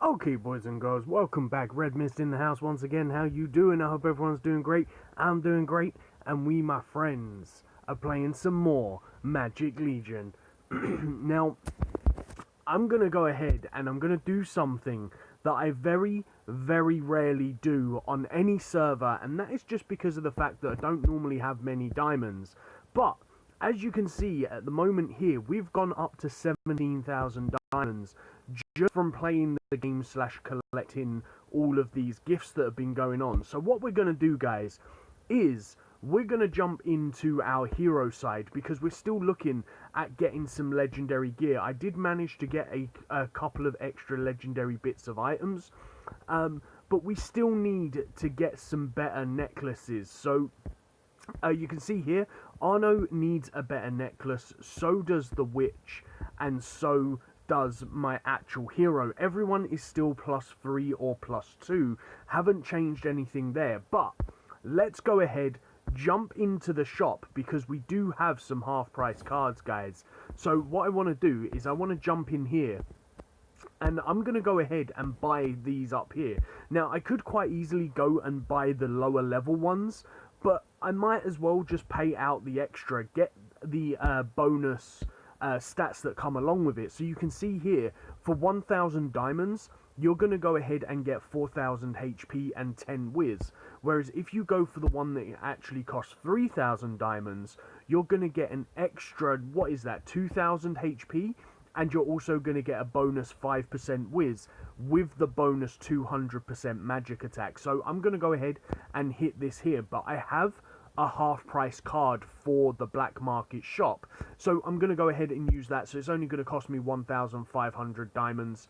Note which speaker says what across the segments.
Speaker 1: Okay, boys and girls, welcome back. Redmissed in the house once again. How you doing? I hope everyone's doing great. I'm doing great, and we, my friends, are playing some more Magic Legion. Now, I'm gonna go ahead and I'm gonna do something that I very, very rarely do on any server, and that is just because of the fact that I don't normally have many diamonds. But as you can see at the moment here, we've gone up to 17,000 diamonds just from playing the game slash collecting all of these gifts that have been going on. So what we're going to do, guys, is we're going to jump into our hero side because we're still looking at getting some legendary gear. I did manage to get a couple of extra legendary bits of items, but we still need to get some better necklaces. So you can see here, Arno needs a better necklace, so does the witch, and so does my actual hero. Everyone is still +3 or +2, haven't changed anything there, but let's go ahead, jump into the shop, because we do have some half price cards, guys. So what I want to do is I want to jump in here, and I'm going to go ahead and buy these up here. Now, I could quite easily go and buy the lower level ones, but I might as well just pay out the extra, get the bonus stats that come along with it. So you can see here, for 1,000 diamonds, you're going to go ahead and get 4,000 HP and 10 whiz. Whereas if you go for the one that actually costs 3,000 diamonds, you're going to get an extra, what is that, 2,000 HP? And you're also going to get a bonus 5% whiz with the bonus 200% magic attack. So I'm going to go ahead and hit this here, but I have a half price card for the black market shop, so I'm going to go ahead and use that. So it's only going to cost me 1,500 diamonds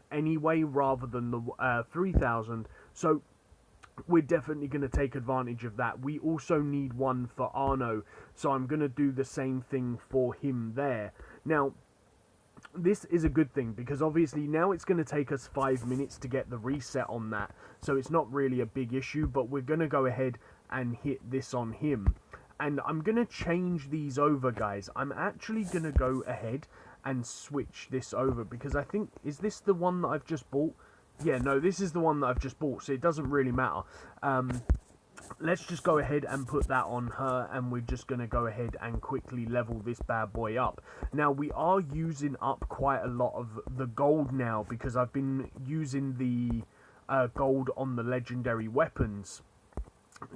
Speaker 1: anyway, rather than the 3,000. So we're definitely going to take advantage of that. We also need one for Arno, so I'm going to do the same thing for him there. Now, this is a good thing because obviously now it's going to take us 5 minutes to get the reset on that, so it's not really a big issue, but we're going to go ahead and hit this on him. And I'm going to change these over, guys. I'm actually going to go ahead and switch this over because I think, is this the one that I've just bought? Yeah, no, this is the one that I've just bought, so it doesn't really matter. Let's just go ahead and put that on her, and we're just going to go ahead and quickly level this bad boy up. Now, we are using up quite a lot of the gold now because I've been using the gold on the legendary weapons.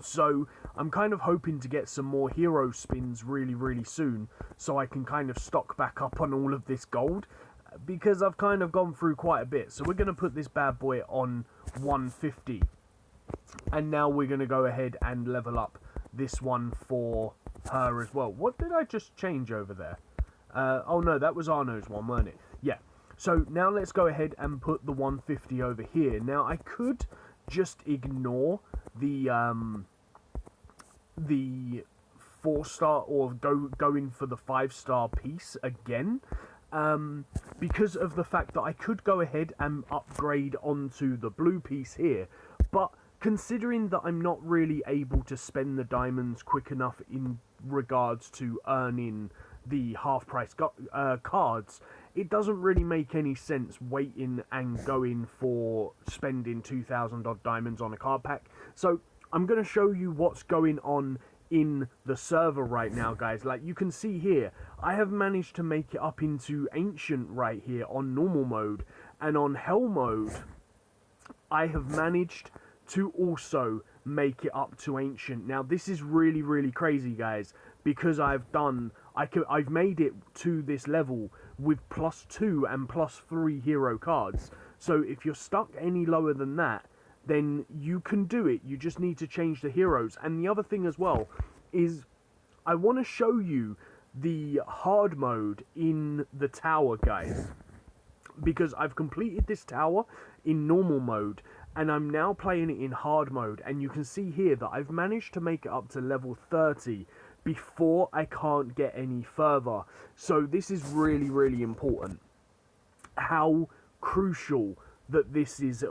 Speaker 1: So I'm kind of hoping to get some more hero spins really, really soon, so I can kind of stock back up on all of this gold, because I've kind of gone through quite a bit. So we're going to put this bad boy on 150. And now we're going to go ahead and level up this one for her as well. What did I just change over there? Oh no, that was Arno's one, weren't it? Yeah. So now let's go ahead and put the 150 over here. Now I could just ignore the 4-star or go in for the 5-star piece again, because of the fact that I could go ahead and upgrade onto the blue piece here, but considering that I'm not really able to spend the diamonds quick enough in regards to earning the half-price cards, it doesn't really make any sense waiting and going for spending 2,000 odd diamonds on a card pack. So I'm going to show you what's going on in the server right now, guys. Like you can see here, I have managed to make it up into Ancient right here on normal mode, and on Hell mode I have managed to also make it up to Ancient. Now this is really, really crazy, guys, because I've made it to this level with +2 and +3 hero cards. So if you're stuck any lower than that, then you can do it. You just need to change the heroes. And the other thing as well is I want to show you the hard mode in the tower, guys, because I've completed this tower in normal mode and I'm now playing it in hard mode, and you can see here that I've managed to make it up to level 30 before I can't get any further. So this is really, really important, how crucial that this is,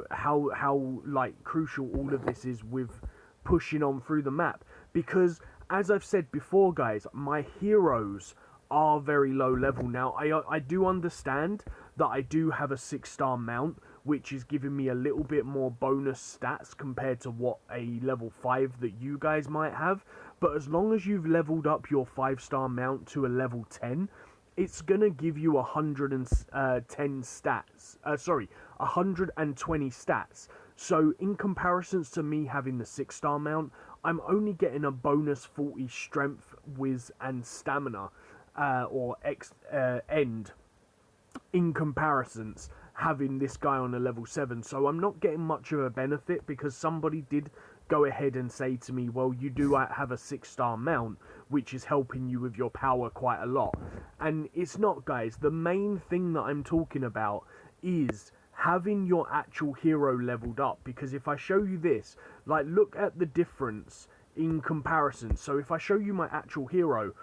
Speaker 1: how like crucial all of this is with pushing on through the map, because as I've said before, guys, my heroes are very low level. Now, I do understand that I do have a 6-star mount, which is giving me a little bit more bonus stats compared to what a level 5 that you guys might have. But as long as you've leveled up your 5-star mount to a level 10, it's gonna give you 110 stats. 120 stats. So in comparisons to me having the 6-star mount, I'm only getting a bonus 40 strength, whiz, and stamina, end in comparisons having this guy on a level 7. So I'm not getting much of a benefit, because somebody did go ahead and say to me, well, you do have a 6-star mount, which is helping you with your power quite a lot. And it's not, guys. The main thing that I'm talking about is having your actual hero leveled up, because if I show you this, like, look at the difference in comparison. So if I show you my actual hero,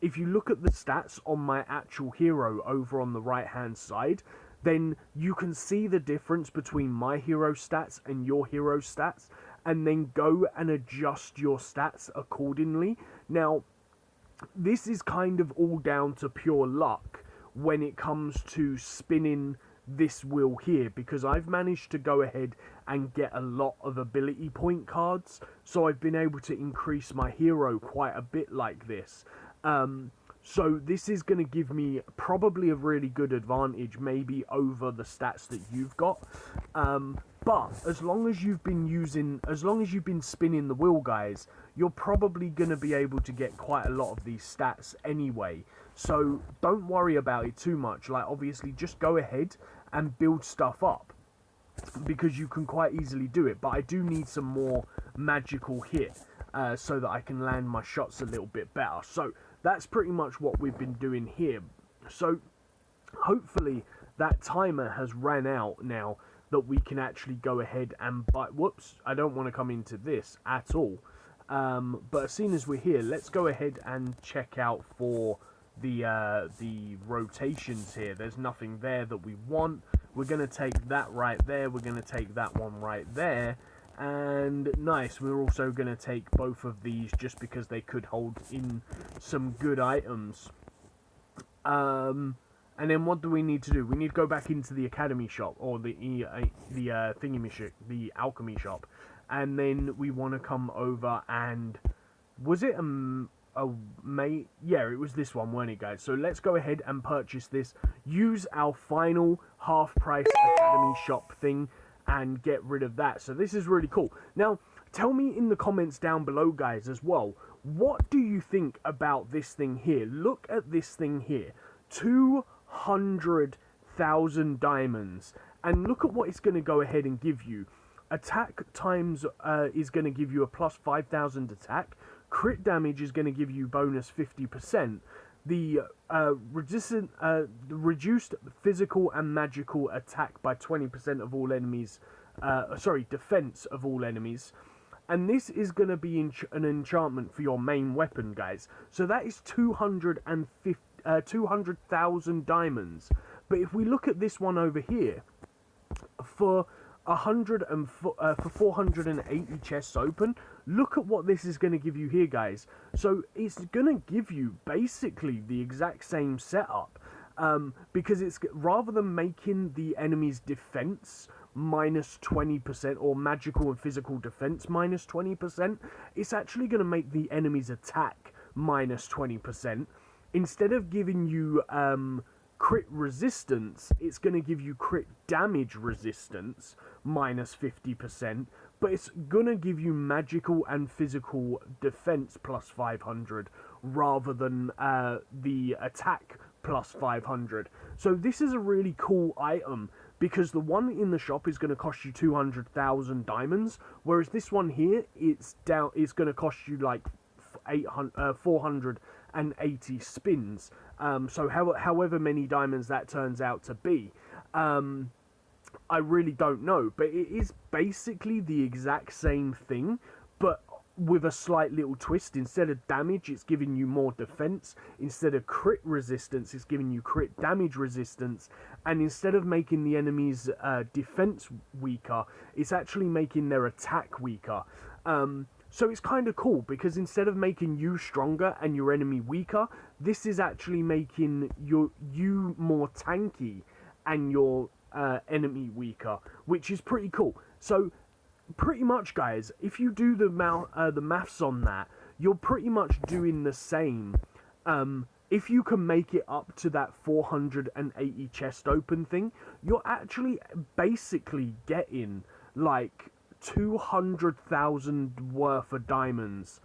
Speaker 1: if you look at the stats on my actual hero over on the right hand side, then you can see the difference between my hero stats and your hero stats, and then go and adjust your stats accordingly. Now, this is kind of all down to pure luck when it comes to spinning this wheel here, because I've managed to go ahead and get a lot of ability point cards, so I've been able to increase my hero quite a bit like this. So this is going to give me probably a really good advantage, maybe over the stats that you've got. But as long as you've been spinning the wheel, guys, you're probably going to be able to get quite a lot of these stats anyway. So don't worry about it too much. Like, obviously, just go ahead and build stuff up, because you can quite easily do it. But I do need some more magical hit, so that I can land my shots a little bit better. So that's pretty much what we've been doing here. So hopefully that timer has ran out now, that we can actually go ahead and buy. Whoops, I don't want to come into this at all. But as soon as we're here, let's go ahead and check out for the rotations here. There's nothing there that we want. We're going to take that right there. We're going to take that one right there. And nice, we're also going to take both of these just because they could hold in some good items. And then what do we need to do? We need to go back into the academy shop, or the alchemy shop, and then we want to come over and, was it yeah, it was this one, weren't it, guys? So let's go ahead and purchase this. Use our final half price academy shop thing and get rid of that. So this is really cool. Now, tell me in the comments down below, guys, as well, what do you think about this thing here? Look at this thing here. 200,000 diamonds. And look at what it's going to go ahead and give you. Attack times is going to give you a plus 5,000 attack. Crit damage is going to give you bonus 50%. The reduced physical and magical attack by 20% of all enemies. Defense of all enemies. And this is going to be an enchantment for your main weapon, guys. So that is 200,000 diamonds. But if we look at this one over here, for 480 chests open, look at what this is going to give you here, guys. So it's going to give you basically the exact same setup, because it's, rather than making the enemy's defense minus 20%, or magical and physical defense minus 20%, it's actually going to make the enemy's attack minus 20%. Instead of giving you crit resistance, it's going to give you crit damage resistance minus 50%, but it's going to give you magical and physical defense plus 500 rather than the attack plus 500. So this is a really cool item, because the one in the shop is going to cost you 200,000 diamonds, whereas this one here, it's going to cost you like 480 spins. So however many diamonds that turns out to be, I really don't know, but it is basically the exact same thing, but with a slight little twist. Instead of damage, it's giving you more defense. Instead of crit resistance, it's giving you crit damage resistance. And instead of making the enemy's defense weaker, it's actually making their attack weaker. So it's kind of cool because instead of making you stronger and your enemy weaker, this is actually making you more tanky and your enemy weaker, which is pretty cool. So pretty much, guys, if you do the maths on that, you're pretty much doing the same. If you can make it up to that 480 chest open thing, you're actually basically getting like 200,000 worth of diamonds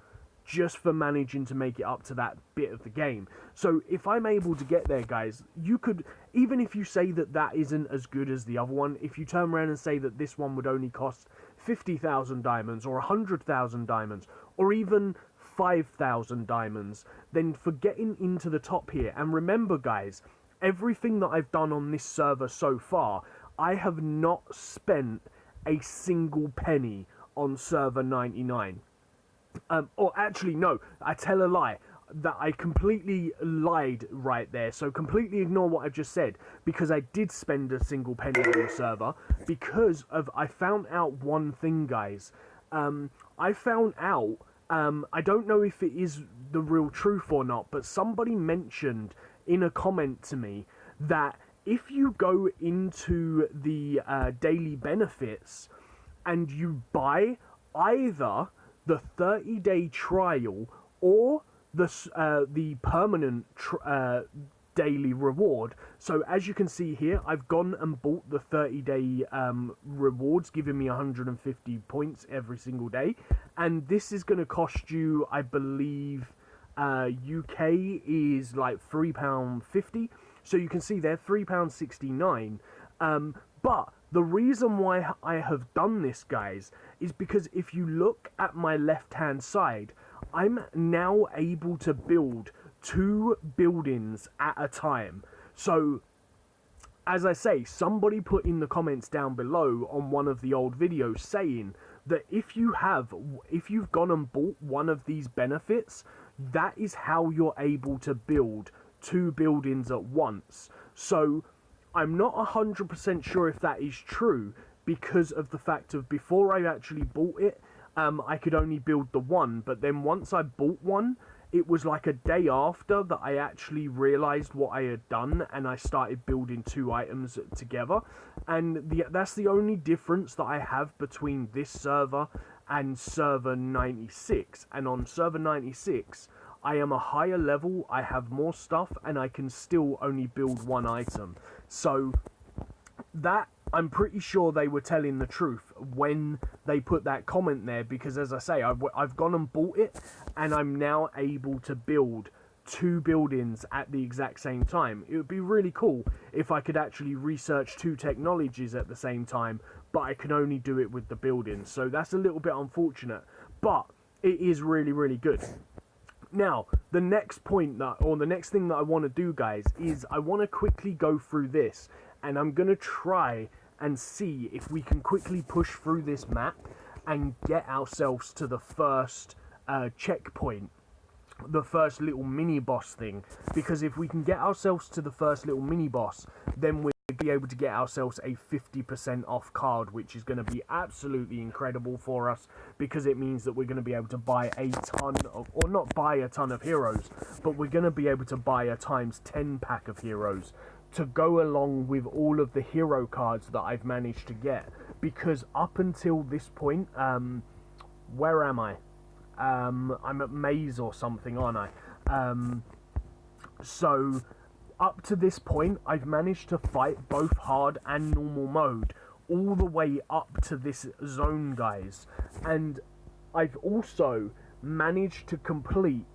Speaker 1: just for managing to make it up to that bit of the game. So if I'm able to get there, guys, you could, even if you say that that isn't as good as the other one, if you turn around and say that this one would only cost 50,000 diamonds or 100,000 diamonds or even 5,000 diamonds, then for getting into the top here, and remember, guys, everything that I've done on this server so far, I have not spent a single penny on server 99. Or actually, no, I tell a lie. That I completely lied right there. So completely ignore what I've just said, because I did spend a single penny on the server because of, I found out one thing, guys. I found out, I don't know if it is the real truth or not, but somebody mentioned in a comment to me that if you go into the daily benefits and you buy either the 30-day trial or the permanent daily reward. So as you can see here, I've gone and bought the 30-day rewards, giving me 150 points every single day, and this is going to cost you, I believe, UK is like £3.50. So you can see there, £3.69. But the reason why I have done this, guys, is because if you look at my left-hand side, I'm now able to build 2 buildings at a time. So, as I say, somebody put in the comments down below on one of the old videos saying that if you've gone and bought one of these benefits, that is how you're able to build 2 buildings at once. So I'm not 100% sure if that is true, because of the fact of before I actually bought it, I could only build the one, but then once I bought one, it was like a day after that I actually realised what I had done, and I started building 2 items together. And that's the only difference that I have between this server and server 96. And on server 96, I am a higher level, I have more stuff, and I can still only build 1 item. So that, I'm pretty sure they were telling the truth when they put that comment there, because as I say, I've gone and bought it, and I'm now able to build 2 buildings at the exact same time. It would be really cool if I could actually research 2 technologies at the same time, but I can only do it with the buildings. So that's a little bit unfortunate, but it is really, really good. Now, the next point the next thing that I want to do, guys, is I want to quickly go through this, and I'm going to try and see if we can quickly push through this map and get ourselves to the first checkpoint, the first little mini-boss thing. Because if we can get ourselves to the first little mini-boss, then we'll be able to get ourselves a 50% off card, which is going to be absolutely incredible for us, because it means that we're going to be able to buy a ton of, or not buy a ton of heroes, but we're going to be able to buy a ×10 pack of heroes to go along with all of the hero cards that I've managed to get. Because up until this point, where am I? I'm at Maze or something, aren't I? So up to this point, I've managed to fight both hard and normal mode all the way up to this zone, guys. And I've also managed to complete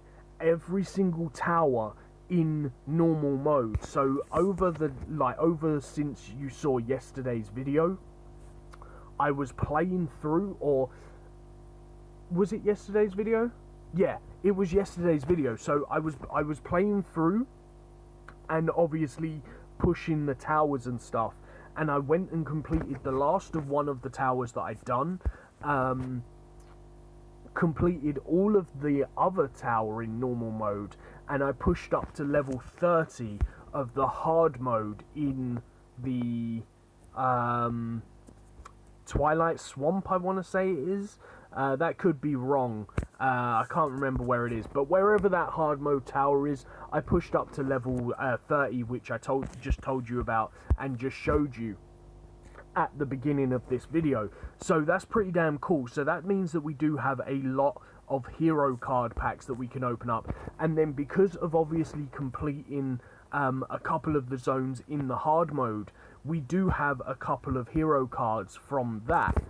Speaker 1: every single tower in normal mode. So over since you saw yesterday's video, I was playing through, or was it yesterday's video? Yeah, it was yesterday's video. So I was playing through and obviously pushing the towers and stuff, and I went and completed the last of one of the towers that I'd done, completed all of the other tower in normal mode, and I pushed up to level 30 of the hard mode in the Twilight Swamp, I want to say it is. That could be wrong. I can't remember where it is, but wherever that hard mode tower is, I pushed up to level 30, which I just told you about and just showed you at the beginning of this video. So that's pretty damn cool. So that means that we do have a lot of hero card packs that we can open up, and then because of obviously completing a couple of the zones in the hard mode, we do have a couple of hero cards from that.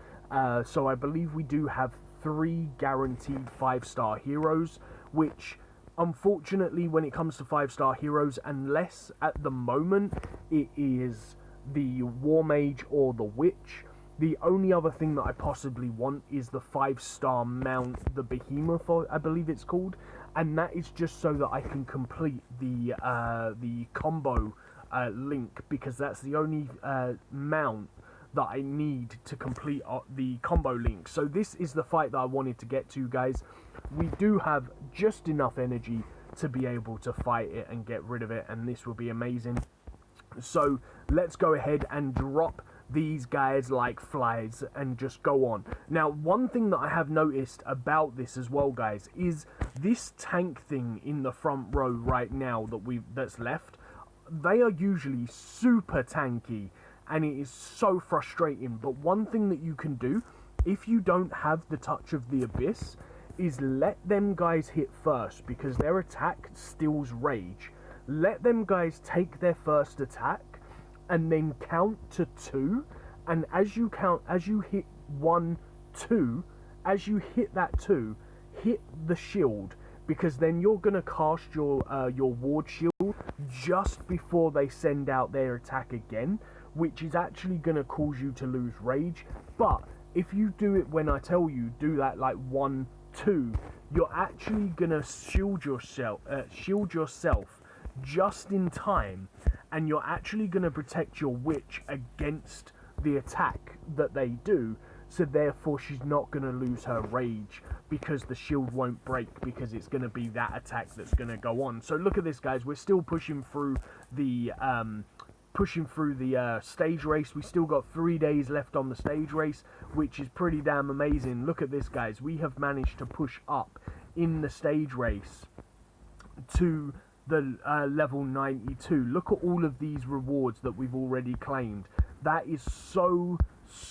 Speaker 1: So I believe we do have 3 guaranteed 5-star heroes, which unfortunately when it comes to 5-star heroes, unless at the moment it is the War Mage or the Witch, the only other thing that I possibly want is the 5-star mount, the Behemoth, I believe it's called, and that is just so that I can complete the combo link, because that's the only mount that I need to complete the combo link. So this is the fight that I wanted to get to, guys. We do have just enough energy to be able to fight it and get rid of it, and this will be amazing. So let's go ahead and drop these guys like flies and just go on. Now, one thing that I have noticed about this as well, guys, is this tank thing in the front row right now that's left. They are usually super tanky, and it is so frustrating. But one thing that you can do, if you don't have the touch of the abyss, is let them guys hit first, because their attack steals rage. Let them guys take their first attack and then count to 2, and as you hit 1, 2, as you hit that 2, hit the shield, because then you're gonna cast your ward shield just before they send out their attack again, which is actually gonna cause you to lose rage. But if you do it when I tell you, do that like 1, 2, you're actually gonna shield yourself just in time, and you're actually going to protect your witch against the attack that they do, so therefore she's not going to lose her rage, because the shield won't break, because it's going to be that attack that's going to go on. So look at this, guys, we're still pushing through the stage race. We still got 3 days left on the stage race, which is pretty damn amazing. Look at this, guys, we have managed to push up in the stage race to the level 92. Look at all of these rewards that we've already claimed. That is so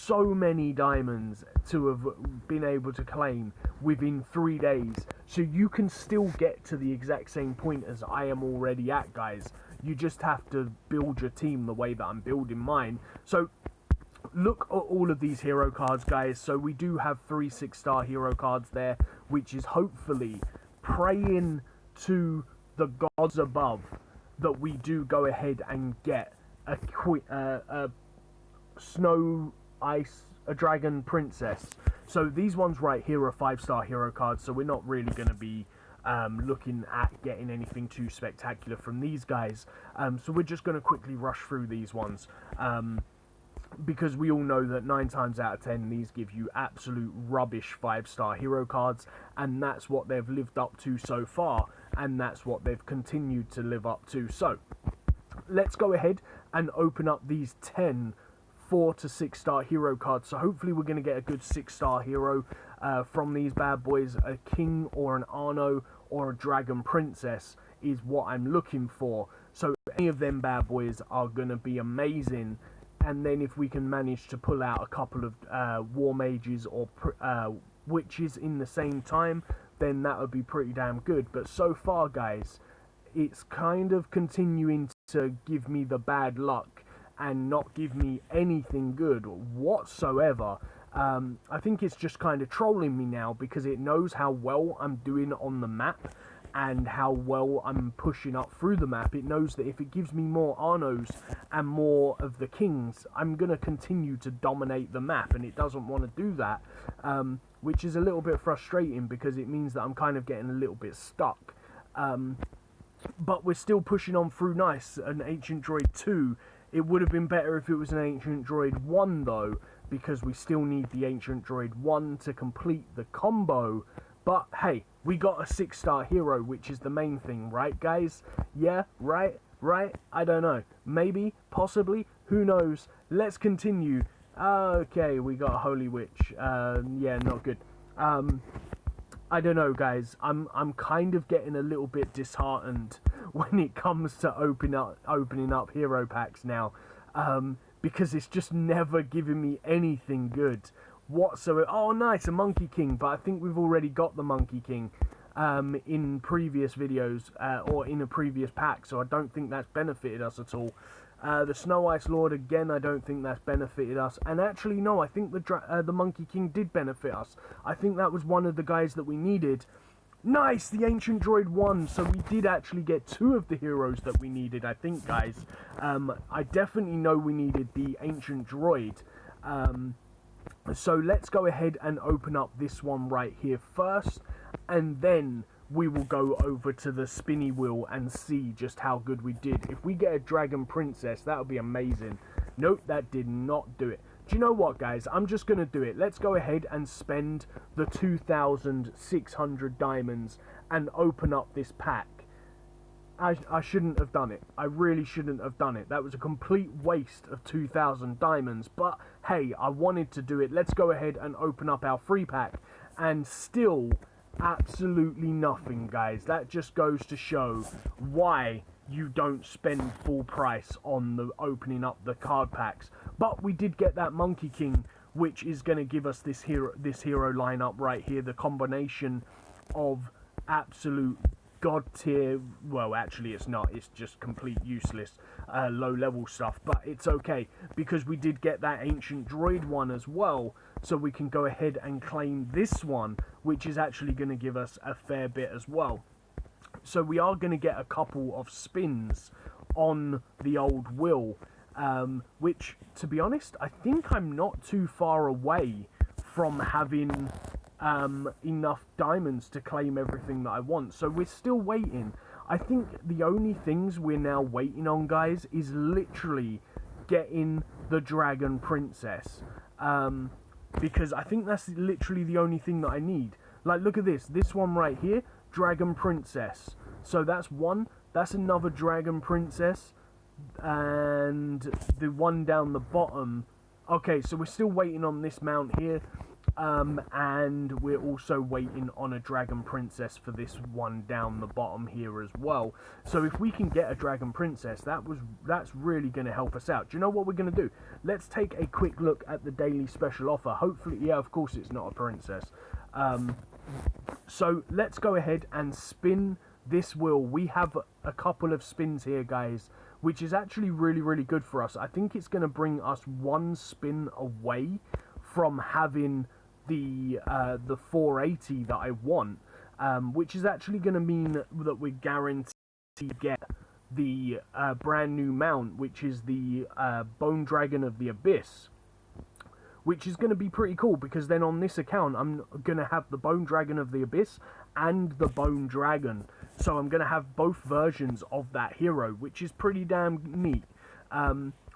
Speaker 1: many diamonds to have been able to claim within 3 days. So you can still get to the exact same point as I am already at, guys. You just have to build your team the way that I'm building mine. So look at all of these hero cards, guys. So we do have 3 6-star hero cards there, which is hopefully praying to the gods above that we do go ahead and get a dragon princess. So these ones right here are 5-star hero cards, so we're not really going to be looking at getting anything too spectacular from these guys. So we're just going to quickly rush through these ones, because we all know that 9 times out of 10 these give you absolute rubbish 5-star hero cards, and that's what they've lived up to so far, and that's what they've continued to live up to. So let's go ahead and open up these 10 4 to 6-star hero cards. So hopefully we're going to get a good 6-star hero from these bad boys. A king or an Arno or a dragon princess is what I'm looking for. So any of them bad boys are going to be amazing. And then if we can manage to pull out a couple of war mages or witches in the same time, then that would be pretty damn good. But so far, guys, it's kind of continuing to give me the bad luck and not give me anything good whatsoever. I think it's just kind of trolling me now, because it knows how well I'm doing on the map and how well I'm pushing up through the map. It knows that if it gives me more Arnos and more of the kings, I'm going to continue to dominate the map, and it doesn't want to do that, which is a little bit frustrating, because it means that I'm kind of getting a little bit stuck. But we're still pushing on through nice. An Ancient Droid 2, it would have been better if it was an Ancient Droid 1 though, because we still need the Ancient Droid 1 to complete the combo. But hey, we got a 6-star hero, which is the main thing, right guys? Yeah, right, I don't know. Maybe, possibly, who knows? Let's continue. Okay, we got a Holy Witch. Yeah, not good. I don't know, guys. I'm kind of getting a little bit disheartened when it comes to opening up hero packs now, because it's just never giving me anything good whatsoever. Oh, nice, a Monkey King, but I think we've already got the Monkey King in previous videos or in a previous pack, so I don't think that's benefited us at all. The Snow Ice Lord, again, I don't think that's benefited us. And actually, no, I think the Monkey King did benefit us. I think that was one of the guys that we needed. Nice, the Ancient Droid won, so we did actually get 2 of the heroes that we needed, I think, guys. I definitely know we needed the Ancient Droid. So let's go ahead and open up this one right here first, and then we will go over to the spinny wheel and see just how good we did. If we get a Dragon Princess, that would be amazing. Nope, that did not do it. Do you know what, guys? I'm just going to do it. Let's go ahead and spend the 2,600 diamonds and open up this pack. I shouldn't have done it. I really shouldn't have done it. That was a complete waste of 2,000 diamonds. But, hey, I wanted to do it. Let's go ahead and open up our free pack. And still, absolutely nothing, guys. That just goes to show why you don't spend full price on the opening up the card packs. But we did get that Monkey King, which is going to give us this hero lineup right here. The combination of absolute god tier, well, actually it's not, it's just complete useless low level stuff, but it's okay because we did get that Ancient Droid one as well, so we can go ahead and claim this one, which is actually going to give us a fair bit as well. So we are going to get a couple of spins on the old wheel, which, to be honest, I think I'm not too far away from having enough diamonds to claim everything that I want. So we're still waiting. I think the only things we're now waiting on, guys, is literally getting the Dragon Princess. Because I think that's literally the only thing that I need. Like, look at this. This one right here, Dragon Princess. So that's one. That's another Dragon Princess. And the one down the bottom. Okay, so we're still waiting on this mount here. And we're also waiting on a Dragon Princess for this one down the bottom here as well. So if we can get a Dragon Princess, that's really going to help us out. Do you know what we're going to do? Let's take a quick look at the daily special offer. Hopefully, yeah, of course it's not a princess. So let's go ahead and spin this wheel. We have a couple of spins here, guys, which is actually really, really good for us. I think it's going to bring us one spin away from having the 480 that I want, which is actually going to mean that we're guaranteed to get the brand new mount, which is the Bone Dragon of the Abyss, which is going to be pretty cool, because then on this account I'm going to have the Bone Dragon of the Abyss and the Bone Dragon, so I'm going to have both versions of that hero, which is pretty damn neat.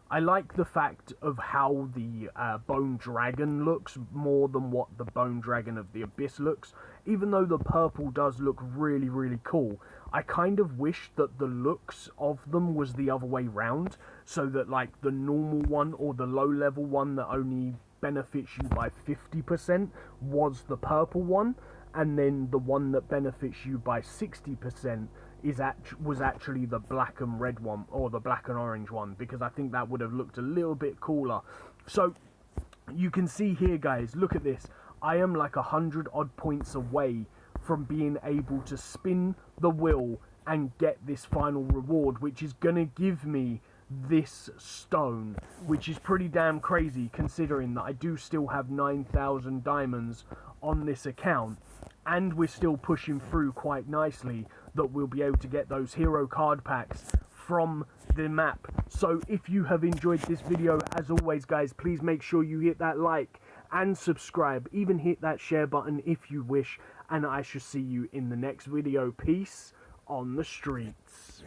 Speaker 1: I like the fact of how the Bone Dragon looks more than what the Bone Dragon of the Abyss looks. Even though the purple does look really, really cool, I kind of wish that the looks of them was the other way round, so that like the normal one or the low level one that only benefits you by 50% was the purple one, and then the one that benefits you by 60% was actually the black and red one, or the black and orange one, because I think that would have looked a little bit cooler. So you can see here, guys, look at this. I am like 100 odd points away from being able to spin the wheel and get this final reward, which is gonna give me this stone, which is pretty damn crazy considering that I do still have 9,000 diamonds on this account, and we're still pushing through quite nicely that we'll be able to get those hero card packs from the map. So if you have enjoyed this video, as always, guys, please make sure you hit that like and subscribe, even hit that share button if you wish, and I shall see you in the next video. Peace on the streets.